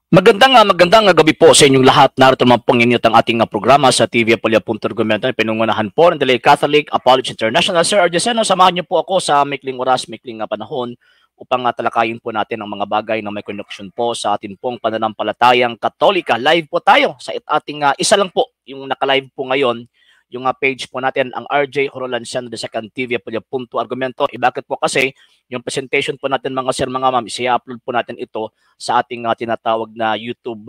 Magandang gabi po sa inyong lahat. Narito naman pong inyo ang ating programa sa TV Apolya.Argumento. Pinungunahan po ng Delay Catholic Apology International. Sir Argeseno, samahan niyo po ako sa mikling oras, mikling panahon upang talakayin po natin ang mga bagay na may connection po sa ating pong pananampalatayang Katolika. Live po tayo sa ating isa lang po yung naka-live po ngayon, yung page po natin, ang RJ Horolanciano II TV Apolya.Argumento. Bakit po kasi yung presentation po natin mga sir, mga ma'am, i-upload po natin ito sa ating tinatawag na YouTube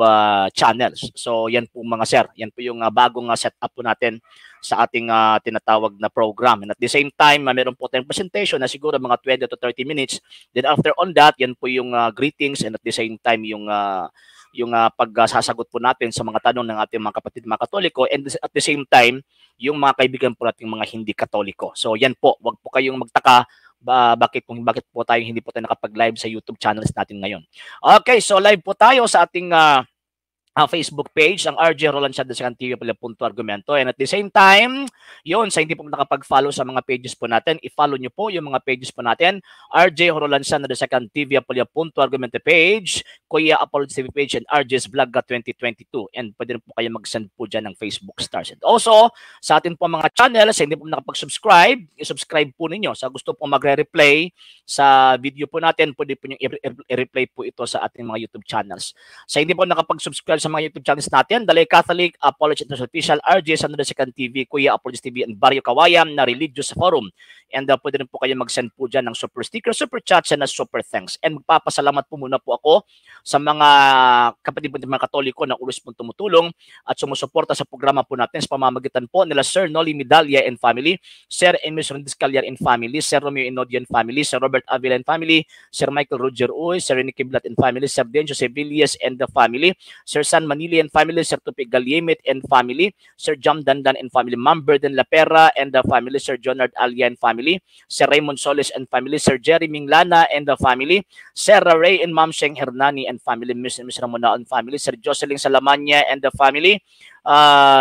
channels. So yan po mga sir, yan po yung bagong setup po natin sa ating tinatawag na program. And at the same time, meron po tayong presentation na siguro mga 20 to 30 minutes. Then after on that, yan po yung greetings, and at the same time yung pagsasagot po natin sa mga tanong ng ating mga kapatid, mga Katoliko, and at the same time, yung mga kaibigan po nating mga hindi Katoliko. So yan po, wag po kayong magtaka bakit po tayo hindi po tayo nakapag-live sa YouTube channels natin ngayon. Okay, so live po tayo sa ating Facebook page, ang RJ Horolanciano II Apolya.Argumento. And at the same time, yun, sa hindi po nakapag-follow sa mga pages po natin, i-follow nyo po yung mga pages po natin, RJ Horolanciano II Apolya.Argumento page, Kuya Apollo TV page, and RJ's Vlog 2022. And pwede rin po kayo mag-send po dyan ng Facebook stars. And also, sa atin po mga channel, sa hindi po nakapag-subscribe, i-subscribe po ninyo. Sa gusto po magre-replay sa video po natin, pwede po nyo i-replay po ito sa ating mga YouTube channels. Sa hindi po nakapag-subscribe sa mga YouTube channels natin, Dalay Catholic, Apology International Official, RJ Santo II TV, Kuya Apology TV, and Barrio Kawayan na Religious Forum. And pwede rin po kayo mag-send po dyan ng super sticker, super chats, and super thanks. And magpapasalamat po muna po ako sa mga kapatid po mga Katoliko na ulos pong tumutulong at sumusuporta sa programa po natin sa pamamagitan po nila Sir Noli Medalla and family, Sir Emis Rondis Callar and family, Sir Romeo Inodian family, Sir Robert Avila and family, Sir Michael Roger Uy, Sir Rene Kiblat and family, Sir Denjo Sevillas and the family, Sir San Manili and family, Sir Tupig Galyemit and family, Sir Jam Dandan and family, Ma'am Burden Lapera and the family, Sir Jonard Alia and family, Sir Raymond Soles and family, Sir Jerry Minglana and the family, Sir Ray and Ma'am Sheng Hernani and family, Miss Ramona and family, Sir Jocelyn Salamanya and the family,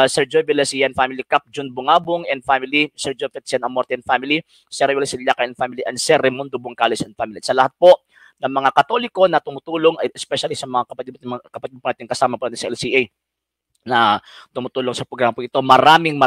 Sir Joy Vilasian family, Cap Jun Bungabong and family, Sir Joe Petzian Amorte and family, Sir Will Siliaca and family, and Sir Raimundo Bungcalis and family. Sa lahat po ng mga Katoliko na tumutulong, especially sa mga kapatid natin kasama po natin sa LCA na tumutulong sa programa po ito. Maraming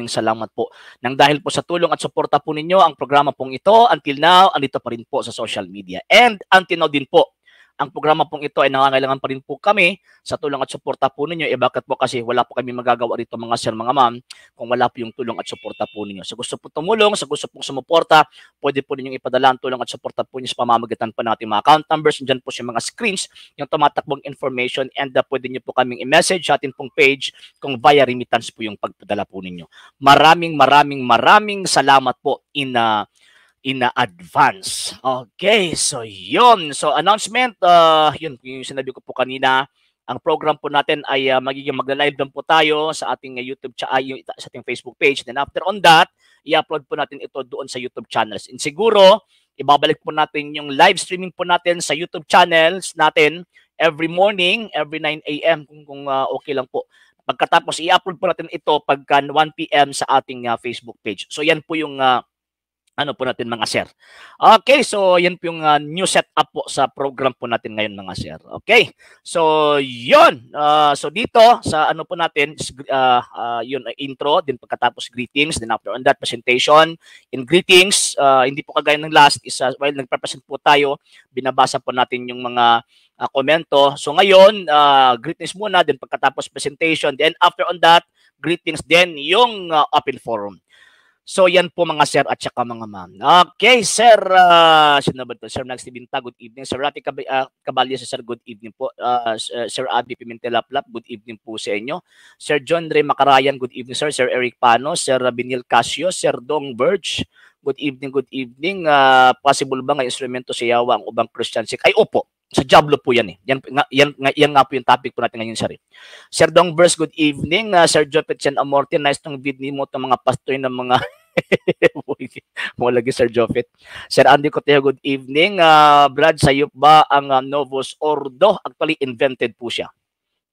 salamat po. Nang dahil po sa tulong at suporta po ninyo, ang programa pong ito, until now, andito pa rin po sa social media. And until now din po, ang programa pong ito ay nangangailangan pa rin po kami sa tulong at suporta po ninyo. Bakit po? Kasi wala po kami magagawa rito mga sir, mga ma'am, kung wala po yung tulong at suporta po ninyo. Sa gusto po tumulong, sa gusto pong sumuporta, pwede po ninyong ipadala ang tulong at suporta po ninyo sa pamamagitan pa natin mga account numbers. Diyan po yung mga screens, yung tumatakbong information, and pwede nyo po kaming i-message sa ating pong page kung via remittance po yung pagpadala po ninyo. Maraming salamat po in advance. Okay, so yun. So announcement, yun yung sinabi ko po kanina. Ang program po natin ay magiging magla-live lang po tayo sa ating YouTube sa ating Facebook page. Then after on that, i-upload po natin ito doon sa YouTube channels. And siguro, ibabalik po natin yung live streaming po natin sa YouTube channels natin every morning, every 9 a.m. kung okay lang po. Pagkatapos, i-upload po natin ito pagka 1 p.m. sa ating Facebook page. So yan po yung po natin mga sir. Okay, so yan po yung new setup po sa program po natin ngayon mga sir. Okay, so yun. So dito sa po natin, yun, intro, din pagkatapos greetings, then after on that presentation. In greetings, hindi po kagaya ng last, while nagpresent po tayo, binabasa po natin yung mga komento. So ngayon, greetings muna, then pagkatapos presentation, then after on that, greetings, then yung open forum. So yan po mga sir at saka mga ma'am. Okay, sir, sino ba ito? Sir Max Tibinta, good evening. Sir Rafi Caballo, sir, good evening po. Sir Abby Pimentel-Laplap, good evening po sa inyo. Sir John Ray Macarayan, good evening sir. Sir Eric Pano, Sir Binil Casio, Sir Dong Verge, good evening, good evening. Possible ba nga instrumento sa yawa ang ubang Christian sick? Ay, opo. Sa Diablo po yan eh. Yan nga po yung topic po natin ngayon, sir. Sir Dong Verse, good evening. Sir Jopet Chan Amorte, nice tong video mo itong mga pastor ng mga mo lagi Sir Jopet. Sir Andy Coteo, good evening. Brad, sayop ba ang Novus Ordo? Actually, invented po siya.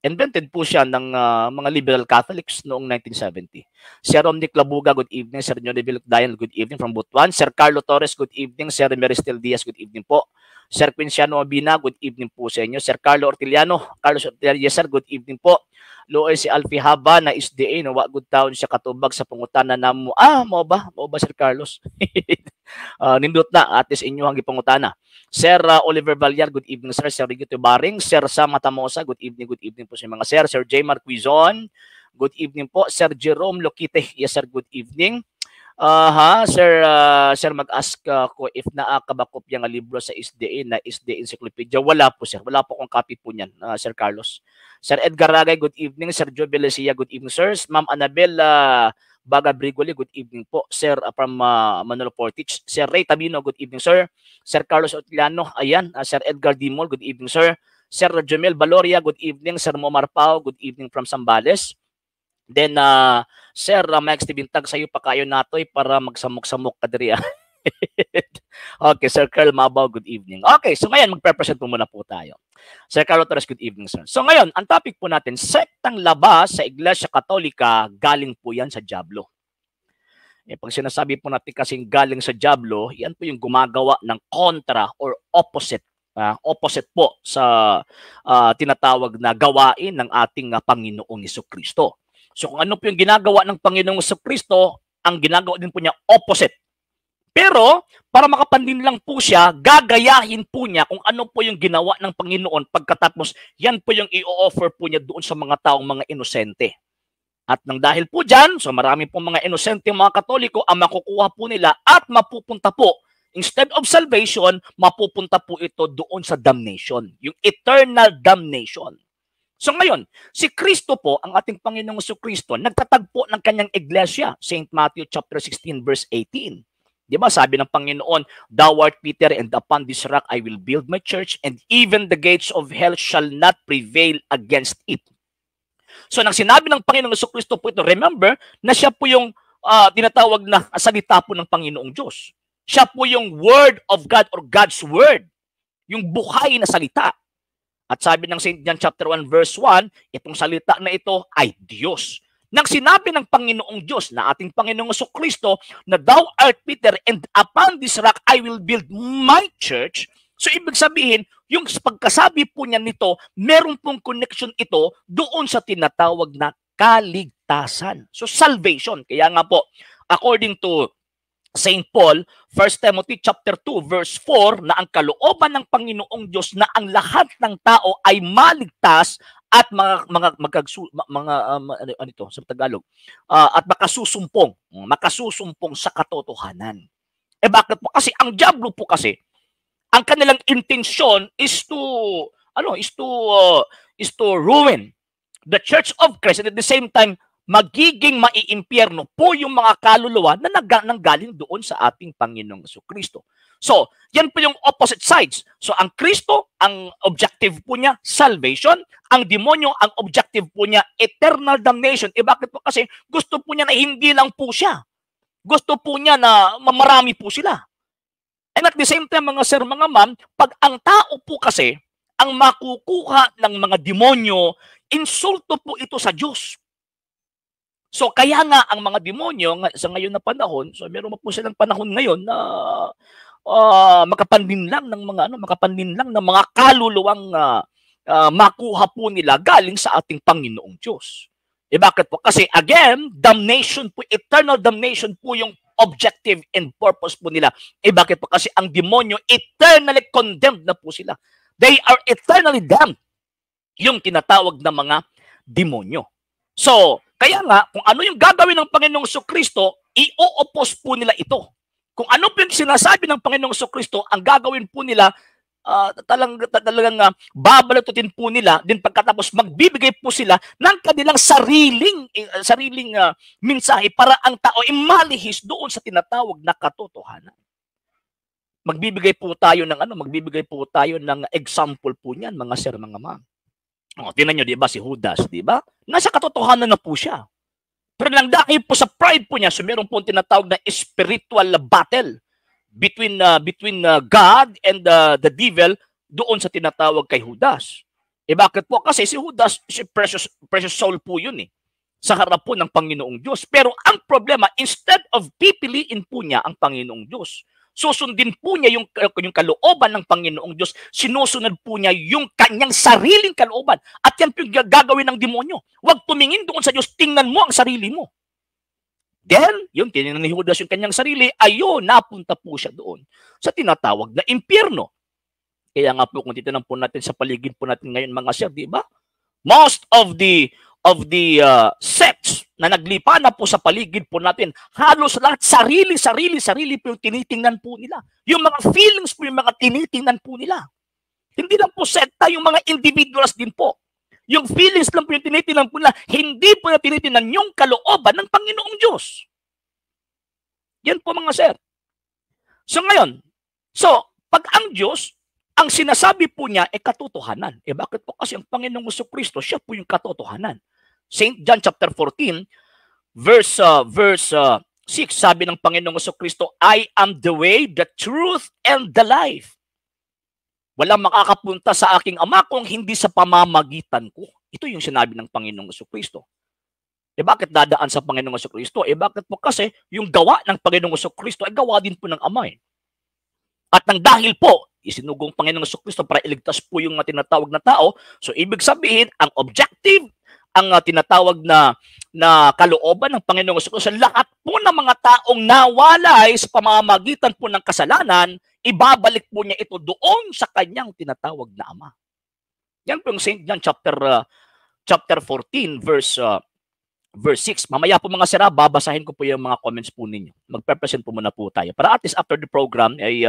Invented po siya ng mga liberal Catholics noong 1970. Sir Romnick Labuga, good evening. Sir Joneville Dayan, good evening from Butuan. Sir Carlo Torres, good evening. Sir Meristel Diaz, good evening po. Sir Quinciano Abina, good evening po sa inyo. Sir Carlos Orteliano, yes sir, good evening po. Loe si Alfie Haba na SDA, no, wa good taon siya katubag sa pangutana na mo. Mo ba Sir Carlos? Nindot na, at is inyo ang ipangutana. Sir Oliver Vallar, good evening sir. Sir Rigito Baring, Sir Sam Matamosa, good evening po sa mga sir. Sir J. Marquizon, good evening po. Sir Jerome Lokite, yes sir, good evening. Sir mag-ask ko if naakabakopya nga libro sa SDA na SDA Encyclopedia. Wala po sir, wala po akong copy po niyan, Sir Carlos. Sir Edgar Ragay, good evening. Sir Joe Belesia, good evening sir. Ma'am Annabel Baga Brigoli, good evening po. Sir from Manolo Portich. Sir Ray Tabino, good evening sir. Sir Carlos Otiliano, ayan. Sir Edgar Dimol, good evening sir. Sir Jomel Baloria, good evening. Sir Momar Pao, good evening from Zambales. Then Sir Max Tibintag, sa'yo pa kayo natoy para magsamok-samok ka diri. Okay, Sir Carl Mabaw, good evening. Okay, so ngayon magpe-present po muna po tayo. Sir Carlo Torres, good evening sir. So ngayon, ang topic po natin, sektang labas sa Iglesia Katolika, galing po yan sa dyablo. Pag sinasabi po natin kasing galing sa dyablo, yan po yung gumagawa ng kontra or opposite. Opposite po sa tinatawag na gawain ng ating Panginoong Jesucristo. So kung ano po yung ginagawa ng Panginoong Jesucristo, ang ginagawa din po niya opposite. Pero para makapandin lang po siya, gagayahin po niya kung ano po yung ginawa ng Panginoon pagkatapos yan po yung i-offer po niya doon sa mga taong mga inosente. At nang dahil po dyan, so marami po mga inosente mga Katoliko ang makukuha po nila at mapupunta po, instead of salvation, mapupunta po ito doon sa damnation, yung eternal damnation. So ngayon, si Kristo po, ang ating Panginoong Jesucristo, nagtatagpo ng kanyang iglesia, St. Matthew chapter 16 verse 18. Di ba? Sabi ng Panginoon, "Thou art Peter, and upon this rock I will build my church, and even the gates of hell shall not prevail against it." So nang sinabi ng Panginoong Jesucristo po ito, remember na siya po yung tinatawag na salita po ng Panginoong Diyos. Siya po yung Word of God or God's Word, yung buhay na salita. At sabi ng St. John chapter 1 verse 1, itong salita na ito ay Diyos. Nang sinabi ng Panginoong Diyos na ating Panginoong Jesucristo na "Thou art Peter, and upon this rock I will build my church." So ibig sabihin, yung pagkasabi po niya nito, meron pong connection ito doon sa tinatawag na kaligtasan. So salvation. Kaya nga po, according to St. Paul, 1 Timothy chapter 2 verse 4, na ang kalooban ng Panginoong Diyos na ang lahat ng tao ay maligtas at sa Tagalog, at makasusumpong sa katotohanan. Bakit po? Kasi ang diablo po kasi, ang kanilang intensyon is to ruin the Church of Christ, and at the same time magiging maiimpyerno po yung mga kaluluwa na nanggaling doon sa ating Panginoong Jesucristo. So, yan po yung opposite sides. So, ang Kristo, ang objective po niya, salvation. Ang demonyo, ang objective po niya, eternal damnation. Bakit po? Kasi gusto po niya na hindi lang po siya. Gusto po niya na marami po sila. And at the same time, mga sir, mga ma'am, pag ang tao po kasi, ang makukuha ng mga demonyo, insulto po ito sa Diyos. So kaya nga ang mga demonyo sa ngayon na panahon, so meron po silang panahon ngayon na makapanlinlang ng mga kaluluwang makuha po nila galing sa ating Panginoong Diyos. Bakit po? Kasi again, damnation po, eternal damnation po yung objective and purpose po nila. Bakit po? Kasi ang demonyo, eternally condemned na po sila. They are eternally damned. Yung tinatawag na mga demonyo. So, kaya nga, kung ano yung gagawin ng Panginoong Jesucristo, i-o-oppose po nila ito. Kung ano po yung sinasabi ng Panginoong Jesucristo, ang gagawin po nila, talagang babalatutin po nila, din pagkatapos magbibigay po sila ng kanilang sariling mensahe para ang tao ay malihis doon sa tinatawag na katotohanan. Magbibigay po tayo ng example po niyan, mga sir, mga ma'am. Tingnan nyo, di ba, si Judas, di ba? Nasa katotohanan na po siya. Pero lang dahil po sa pride po niya, so meron po tinatawag na spiritual battle between God and the devil doon sa tinatawag kay Judas. Bakit po? Kasi si Judas, si precious soul po yun sa harap po ng Panginoong Diyos. Pero ang problema, instead of pipiliin po niya ang Panginoong Diyos, susundin po niya yung kalooban ng Panginoong Diyos, sinusunod po niya yung kanyang sariling kalooban. At yan po yung gagawin ng demonyo. Huwag tumingin doon sa Diyos, tingnan mo ang sarili mo. Then, yung tinignan ni Judas yung kanyang sarili, ayun, napunta po siya doon sa tinatawag na impyerno. Kaya nga po, kung titignan po natin sa paligid po natin ngayon, mga sir, di ba? Most of the sects na naglipa na po sa paligid po natin, halos lahat sarili po yung tinitingnan po nila. Yung mga feelings po yung mga tinitingnan po nila. Hindi lang po sekta, yung mga individuals din po. Yung feelings lang po yung tinitingnan po nila, hindi po yung tinitingnan yung kalooban ng Panginoong Diyos. Yan po mga sir. So ngayon, pag ang Diyos, ang sinasabi po niya ay katotohanan. Bakit po? Kasi ang Panginoong Jesucristo, siya po yung katotohanan. St. John chapter 14, verse 6, sabi ng Panginoong Jesucristo, I am the way, the truth, and the life. Walang makakapunta sa aking Ama kung hindi sa pamamagitan ko. Ito yung sinabi ng Panginoong Jesucristo. Bakit dadaan sa Panginoong Jesucristo? Bakit po? Kasi yung gawa ng Panginoong Jesucristo ay gawa din po ng Ama. At nang dahil po, isinugong Panginoong Jesucristo para iligtas po yung tinatawag na tao. So, ibig sabihin, ang objective, ang tinatawag na kalooban ng Panginoong Jesucristo, lahat po ng mga taong nawalay sa pamamagitan po ng kasalanan, ibabalik po niya ito doon sa kanyang tinatawag na Ama. Yan po yung St. John chapter 14, verse 6. Mamaya po mga sira, babasahin ko po yung mga comments po ninyo. Magpe-present po muna po tayo. Para at least after the program ay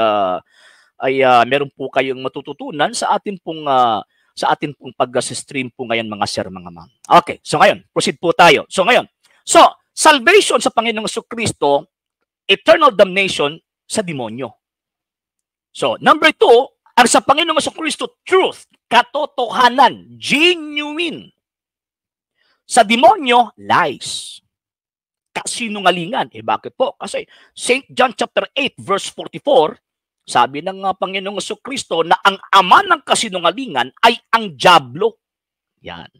meron po kayong matututunan sa atin pong pag-stream po ngayon mga sir, mga ma'am. Okay, so ngayon, proceed po tayo. So salvation sa Panginoong Jesucristo, eternal damnation sa demonyo. So, number 2, ang sa Panginoong Jesucristo, truth, katotohanan, genuine. Sa demonyo, lies. Kasinungalingan. Bakit po? Kasi St. John chapter 8, verse 44, sabi ng Panginoong Jesucristo na ang ama ng kasinungalingan ay ang dyablo. Yan.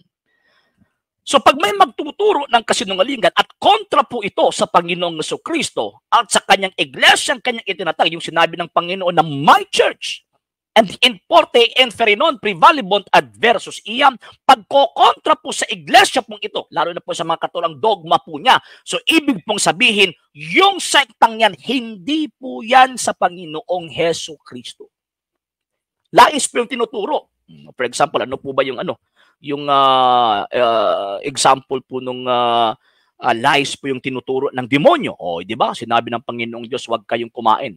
So pag may magtuturo ng kasinungalingan at kontra po ito sa Panginoong Jesucristo at sa kanyang iglesia, kanyang itinatag, yung sinabi ng Panginoon na my church, and in forte inferinon prevalibont adversus iam, pagkokontra po sa iglesia pong ito, lalo na po sa mga katulang dogma po niya. So ibig pong sabihin, yung sektang yan, hindi po yan sa Panginoong Jesucristo. Lais po yung tinuturo. For example, ano po ba yung example po nung lies po yung tinuturo ng demonyo? Di ba? Sinabi ng Panginoong Diyos, huwag kayong kumain.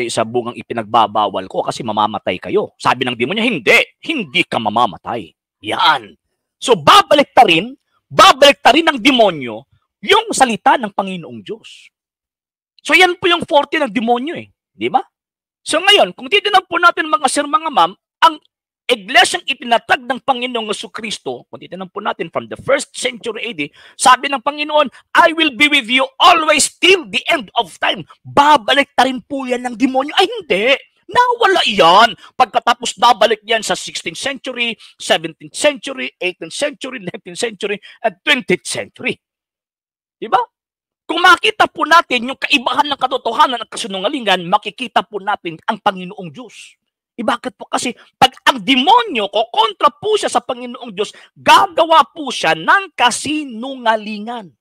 Sa bungang ipinagbabawal ko kasi mamamatay kayo. Sabi ng demonyo, hindi ka mamamatay. Yan. So babalik ta rin ng demonyo yung salita ng Panginoong Diyos. So yan po yung forte ng demonyo di ba? So ngayon, kung titignan po natin mga sir, mga ma'am, ang iglesyang itinatag ng Panginoong Jesucristo, kung titignan po natin from the 1st century AD, sabi ng Panginoon, I will be with you always till the end of time. Babalik ta rin po yan ng demonyo. Ay hindi, nawala yan. Pagkatapos babalik yan sa 16th century, 17th century, 18th century, 19th century, at 20th century. Diba? Kung makita po natin yung kaibahan ng katotohanan ng kasinungalingan, makikita po natin ang Panginoong Diyos. Bakit po? Kasi pag ang demonyo, kontra po siya sa Panginoong Diyos, gagawa po siya ng kasinungalingan.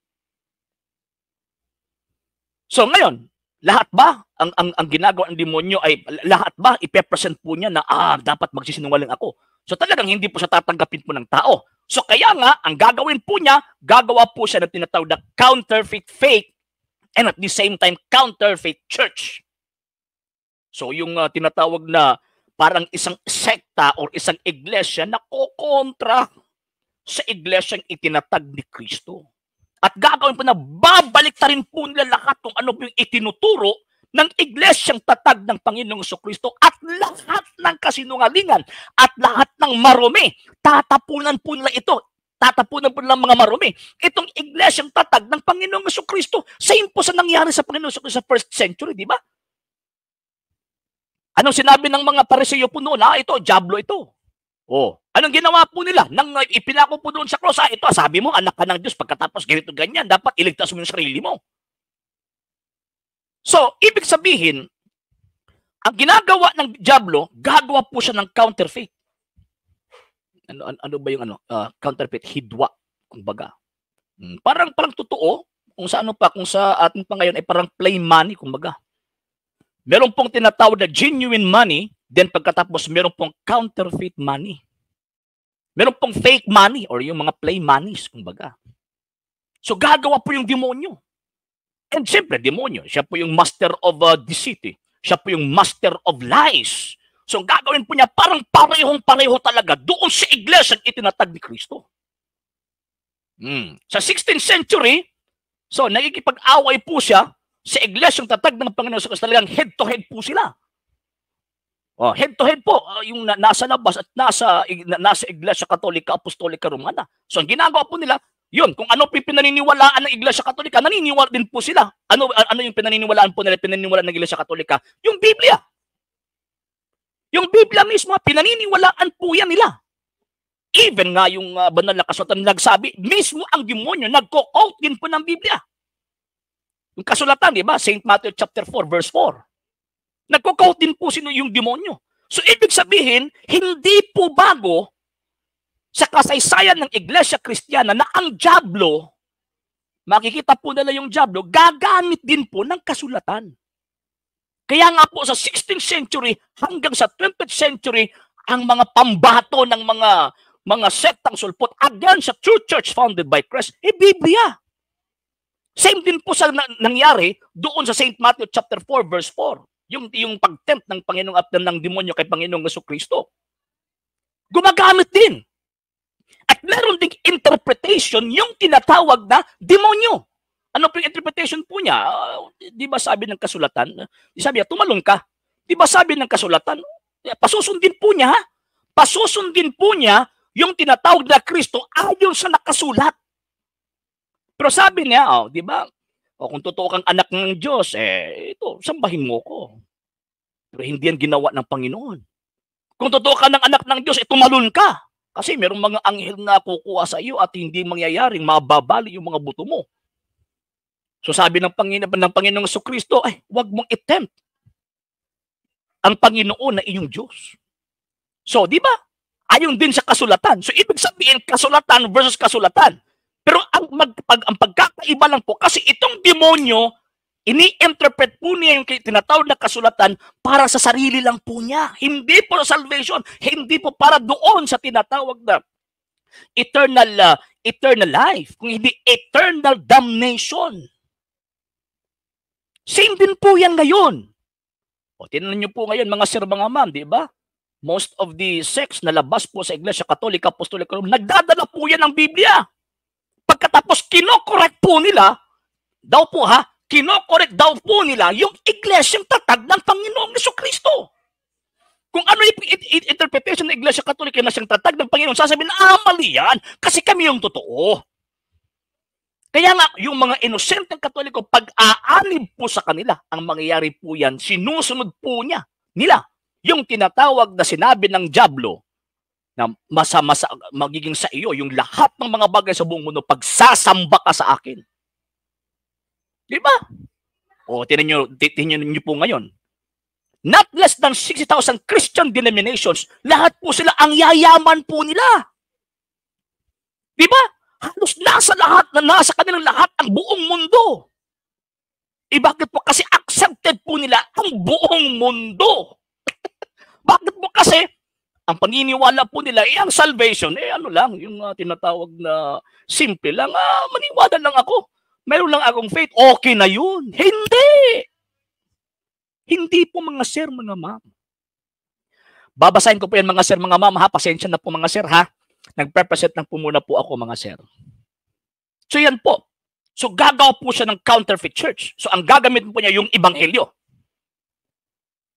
So ngayon, lahat ba ang ginagawa ng demonyo ay lahat ba ipepresent po niya na dapat magsisinungaling ako? So talagang hindi po siya tatanggapin po ng tao. So kaya nga, ang gagawin po niya, gagawa po siya ng tinatawag na counterfeit faith and at the same time counterfeit church. So yung tinatawag na parang isang sekta or isang iglesia na kokontra sa iglesyang itinatag ni Kristo. At gagawin po na babalik ta rin po nila lahat kung ano po yung itinuturo ng iglesyang tatag ng Panginoong Jesucristo at lahat ng kasinungalingan at lahat ng marumi. Tatapunan po nila ito. Tatapunan po nila mga marumi. Itong iglesyang tatag ng Panginoong Jesucristo. Same po sa nangyari sa Panginoong Jesucristo sa 1st century, di ba? Anong sinabi ng mga Pariseo po noon? Ito, dyablo ito. Oh, anong ginawa po nila? Nang ipinako po doon sa cross, ito, sabi mo, anak ka ng Diyos, pagkatapos ganito ganyan, dapat iligtas mo yung sarili mo. So, ibig sabihin, ang ginagawa ng Diablo, gagawa po siya ng counterfeit. Ano ba yung counterfeit? Hidwa, kumbaga. Parang totoo, kung sa kung sa atin pa ngayon ay parang plain money, kumbaga. Meron pong tinatawag na genuine money, then pagkatapos meron pong counterfeit money. Meron pong fake money or yung mga plain monies, kumbaga. So gagawa po yung demonyo. And siyempre, demonyo, siya po yung master of deceit. Siya po yung master of lies. So gagawin po niya parang parehong-pareho talaga doon sa iglesia itinatag ni Kristo. Sa 16th century, so nakikipag-away po siya sa iglesyang tatag ng Panginoon sa Kristo, talagang head-to-head po sila. Head-to-head po, yung nasa labas at nasa Iglesia Katolika, Apostolika Romana. So ang ginagawa po nila, yun, kung ano pinaniniwalaan ng Iglesia Katolika, naniniwala din po sila. Ano yung pinaniniwalaan po nila, pinaniniwalaan ng Iglesia Katolika? Yung Biblia. Yung Biblia mismo, pinaniniwalaan po yan nila. Even nga yung banal na kasulatan nagsabi, mismo ang demonyo, nagko-quote din po ng Biblia. Yung kasulatan, di ba? St. Matthew chapter 4, verse 4. Nagko-quote din po sino yung demonyo. So, ibig sabihin, hindi po bago sa kasaysayan ng Iglesia Kristiyana na ang Diablo, makikita po nila yung Diablo, gagamit din po ng kasulatan. Kaya nga po sa 16th century hanggang sa 20th century, ang mga pambato ng mga sektang sulpot against sa true church founded by Christ, Biblia. Same din po sa nangyari doon sa St. Matthew chapter 4, verse 4. Yung pagtempt ng Panginoong at ng demonyo kay Panginoong Jesucristo. Gumagamit din. At meron ding interpretation yung tinatawag na demonyo. Ano po yung interpretation po niya? Di ba sabi ng kasulatan? Sabi niya, tumalon ka. Di ba sabi ng kasulatan? Pasusundin po niya, pasusundin po niya yung tinatawag na Kristo ayon sa nakasulat. Pero sabi niya, di ba, kung totoo kang anak ng Diyos, ito, sambahin mo ko. Pero hindi yan ginawa ng Panginoon. Kung totoo ka ng anak ng Diyos, tumalon ka. Kasi merong mga anghel na kukuha sa iyo at hindi mangyayaring mababali yung mga buto mo. So sabi ng Panginoong Jesucristo, huwag mong attempt ang Panginoon na iyong Diyos. So, di ba? Ayon din sa kasulatan. So, ibig sabihin, kasulatan versus kasulatan. Pero ang pagkakaiba lang po, kasi itong demonyo, ini-interpret po niya yung tinatawag na kasulatan para sa sarili lang po niya. Hindi po sa salvation. Hindi po para doon sa tinatawag na eternal life. Kung hindi eternal damnation. Same din po yan ngayon. Tingnan niyo po ngayon mga sir, mga ma'am, di ba? Most of the sects na labas po sa Iglesia Katolika, Apostolika, nagdadala po yan ng Biblia. Pagkatapos kinokorek po nila, kinokorek daw po nila yung iglesyang tatag ng Panginoong Jesucristo. Kung ano yung interpretation ng Iglesia Katolika na siyang tatag ng Panginoon, sasabihin na, mali yan, kasi kami yung totoo. Kaya nga, yung mga inosenteng Katoliko, pag-aanib po sa kanila, ang mangyayari po yan, sinusunod po nila, yung tinatawag na sinabi ng Diablo, na magiging sa iyo yung lahat ng mga bagay sa buong mundo pagsasamba ka sa akin. Di ba? Tingnan niyo po ngayon. Not less than 60,000 Christian denominations, lahat po sila ang yayaman po nila. Di ba? Halos nasa kanilang lahat ang buong mundo. Bakit po? Kasi accepted po nila ang buong mundo. Bakit po? Kasi ang paniniwala po nila, ang salvation, ano lang, yung tinatawag na simple lang, maniwala lang ako. Meron lang akong faith, okay na yun. Hindi! Hindi po mga sir, mga ma'am. Babasahin ko po yan mga sir, mga ma'am, ha? Pasensya na po mga sir, ha? Nagpe-present lang po muna po ako mga sir. So yan po. So gagawa po siya ng counterfeit church. So ang gagamit po niya yung ebanghelyo.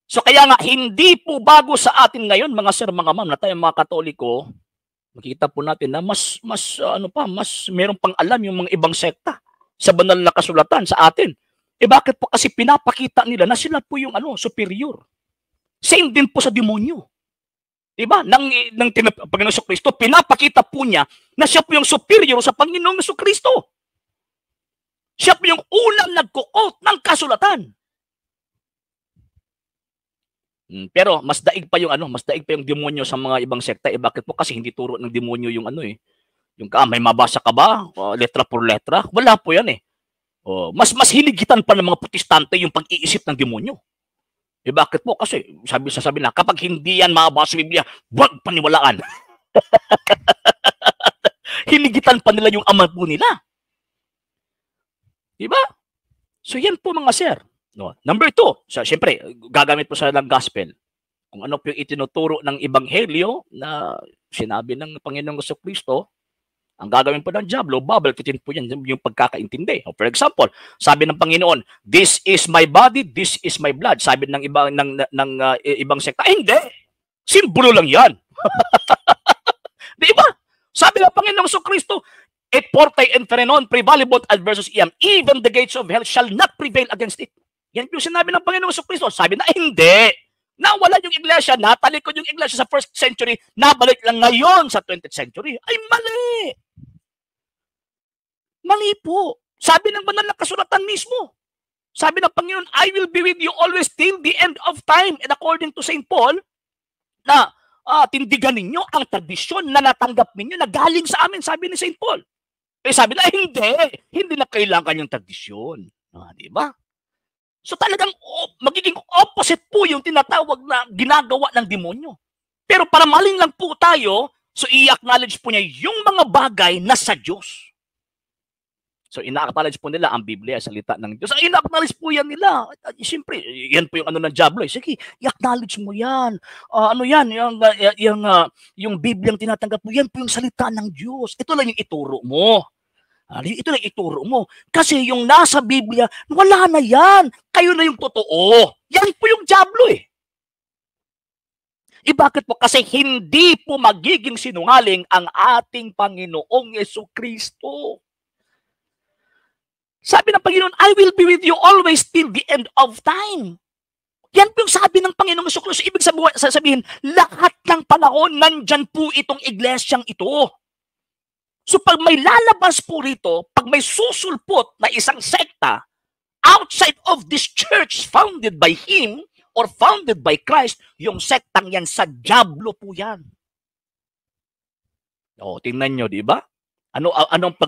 So kaya nga, hindi po bago sa atin ngayon, mga sir, mga ma'am, na tayo mga Katoliko, makikita po natin na mas meron pang alam yung mga ibang sekta sa banal na kasulatan sa atin. Bakit po? Kasi pinapakita nila na sila po yung superior. Same din po sa demonyo. Diba? Panginoong Kristo, pinapakita po niya na siya po yung superior sa Panginoong Kristo. Siya po yung unang nagko-quote ng kasulatan. Pero mas daig pa yung demonyo sa mga ibang sekta. Bakit po? Kasi hindi turo ng demonyo yung yung may mabasa ka ba? Letra por letra? Wala po yan eh. Mas hiligitan pa ng mga protestante yung pag-iisip ng demonyo. Bakit po? Kasi sabi na, kapag hindi yan mabasa sa Biblia, huwag paniwalaan. Hiligitan pa nila yung ama po nila. Diba? So yan po mga sir. No. Number 2, siyempre, gagamit po sa ng gospel. Kung ano po yung itinuturo ng ebanghelyo na sinabi ng Panginoong Kristo, ang gagawin po ng diablo, babalkitin po yan yung pagkakaintindi. For example, sabi ng Panginoon, this is my body, this is my blood. Sabi ng ibang sekta, hindi. Simbolo lang yan. Di ba? Sabi ng Panginoong Kristo, et portae inferenon prevalebant adversus iam, even the gates of hell shall not prevail against it. Yan yung sinabi ng Panginoong Kristo. Sabi na, hindi. Nawala yung iglesia, natalikod yung iglesia sa 1st century, nabalik lang ngayon sa 20th century. Ay, mali. Mali po. Sabi ng banal na kasulatan mismo. Sabi ng Panginoon, I will be with you always till the end of time. And according to St. Paul, na tindigan ninyo ang tradisyon na natanggap ninyo na galing sa amin, sabi ni St. Paul. Sabi na, hindi na kailangan yung tradisyon. Di ba? So talagang magiging opposite po yung tinatawag na ginagawa ng demonyo. Pero para maling lang po tayo, so i-acknowledge po niya yung mga bagay na sa Diyos. So ina-acknowledge po nila ang Biblia, salita ng Diyos. Ina-acknowledge po yan nila. Siyempre, yan po yung ng diablo. Sige, i-acknowledge mo yan. Yung Biblia ang tinatanggap mo, yan po yung salita ng Diyos. Ito lang yung ituro mo. Ito lang ituro mo. Kasi yung nasa Biblia, wala na yan. Kayo na yung totoo. Yan po yung diablo eh. Bakit po? Kasi hindi po magiging sinungaling ang ating Panginoong Jesucristo. Sabi ng Panginoon, I will be with you always till the end of time. Yan po yung sabi ng Panginoong Jesucristo. Ibig sabihin, lahat ng panahon, nandyan po itong iglesyang ito. So pag may lalabas po rito, pag may susulpot na isang sekta outside of this church founded by Him or founded by Christ, yung sektang yan sa diablo po yan. Tingnan nyo, di ba? Anong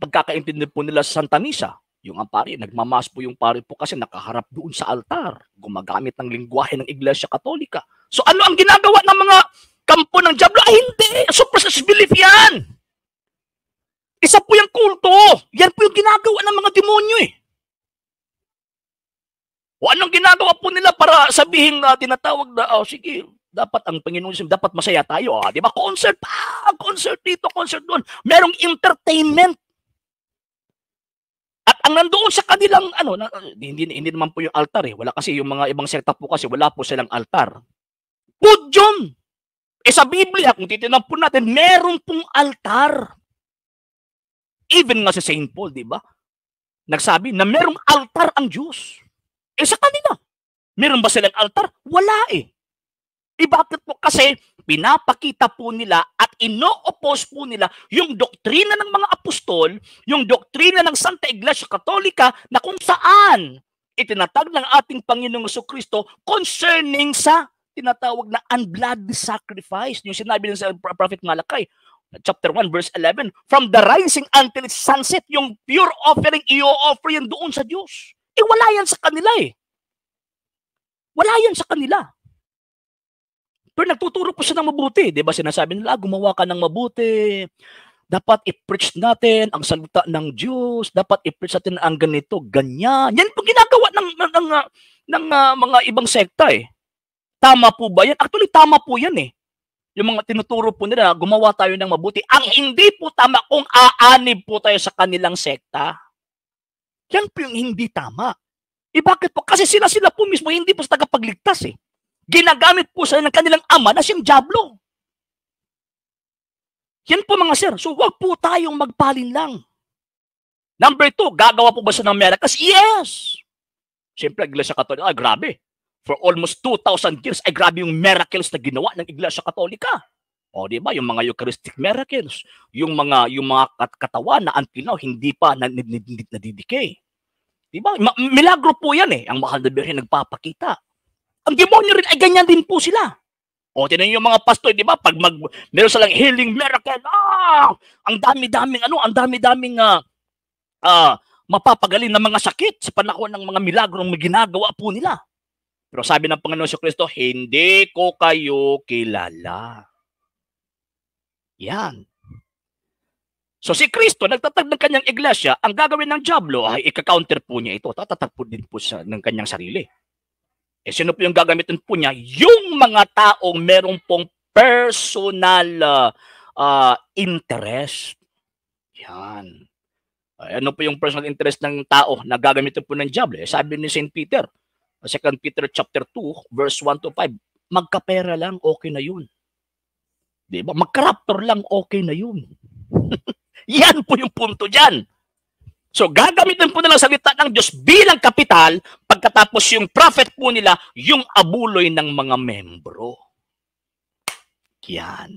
pagkakaintindi po nila sa Santa Misa? Yung ang pari, nagmamas po yung pari po kasi nakaharap doon sa altar. Gumagamit ng lingwahe ng Iglesia Katolika. So ano ang ginagawa ng mga kampo ng diablo? Ay hindi! Superstitious belief yan! Isa po yung kulto. Yan po yung ginagawa ng mga demonyo eh. O anong ginagawa po nila para sabihin na tinatawag na, sige, dapat ang Panginoon, dapat masaya tayo. Di ba? Concert concert dito, concert doon. Merong entertainment. At ang nandoon sa kanilang, hindi naman po yung altar eh. Wala kasi yung mga ibang sekta po kasi wala po silang altar. Pudyon! Sa Biblia, kung titignan po natin, meron pong altar. Even nga si St. Paul, di ba? Nagsabi na merong altar ang Diyos. Sa kanila, meron ba silang altar? Wala eh. Bakit po? Kasi pinapakita po nila at ino-oppose po nila yung doktrina ng mga apostol, yung doktrina ng Santa Iglesia Katolika na kung saan itinatag ng ating Panginoong Jesucristo concerning sa tinatawag na unbloody sacrifice. Yung sinabi ng sa Prophet Malachi, chapter 1, verse 11, from the rising until its sunset, yung pure offering, i-offer yan doon sa Diyos. Wala yan sa kanila eh. Wala yan sa kanila. Pero nagtuturo po siya ng mabuti. Diba sinasabi nila, gumawa ka ng mabuti. Dapat i-preach natin ang salita ng Diyos. Dapat i-preach natin ang ganito, ganyan. Yan po ginagawa ng mga ibang sekta eh. Tama po ba yan? Actually, tama po yan eh. Yung mga tinuturo po nila, gumawa tayo ng mabuti. Ang hindi po tama kung aanib po tayo sa kanilang sekta. Yan po yung hindi tama. Bakit po? Kasi sila po mismo hindi po sa tagapagligtas eh. Ginagamit po sila ng kanilang ama na siyang diablo. Yan po mga sir. So wag po tayong magpalin lang. Number 2, gagawa po ba siya ng miracles? Yes! Siyempre, Iglesia Katolika, grabe. for almost 2,000 years, ay grabe yung miracles na ginawa ng Iglesia Katolika. O di ba, yung mga Eucharistic miracles, yung mga katawan na until now hindi pa nadidikay. Di ba? Milagro po yan eh. Ang mahal na Birhen nagpapakita. Ang demonyo rin ay ganyan din po sila. O tinan yung mga pastor, di ba? Pag meron silang healing miracle, ang dami-daming mapapagaling na mga sakit sa panahon ng mga milagrong ginagawa po nila. Pero sabi ng Panginoon sa Kristo, hindi ko kayo kilala. Yan. So si Kristo, nagtatag ng kanyang iglesia, ang gagawin ng diablo ay ika-counter po niya ito. Tatatag po din po siya ng kanyang sarili. Eh sino po yung gagamitin po niya? Yung mga taong merong pong personal interest. Yan. Ano po yung personal interest ng tao na gagamitin po ng diablo? Eh, sabi ni St. Peter, 2 Peter chapter 2, verse 1 to 5, magkapera lang, okay na yun. Diba? Mag-raptor lang, okay na yun. Yan po yung punto dyan. So, gagamitin po nila salita ng Diyos bilang kapital, pagkatapos yung prophet po nila, yung abuloy ng mga membro. Yan.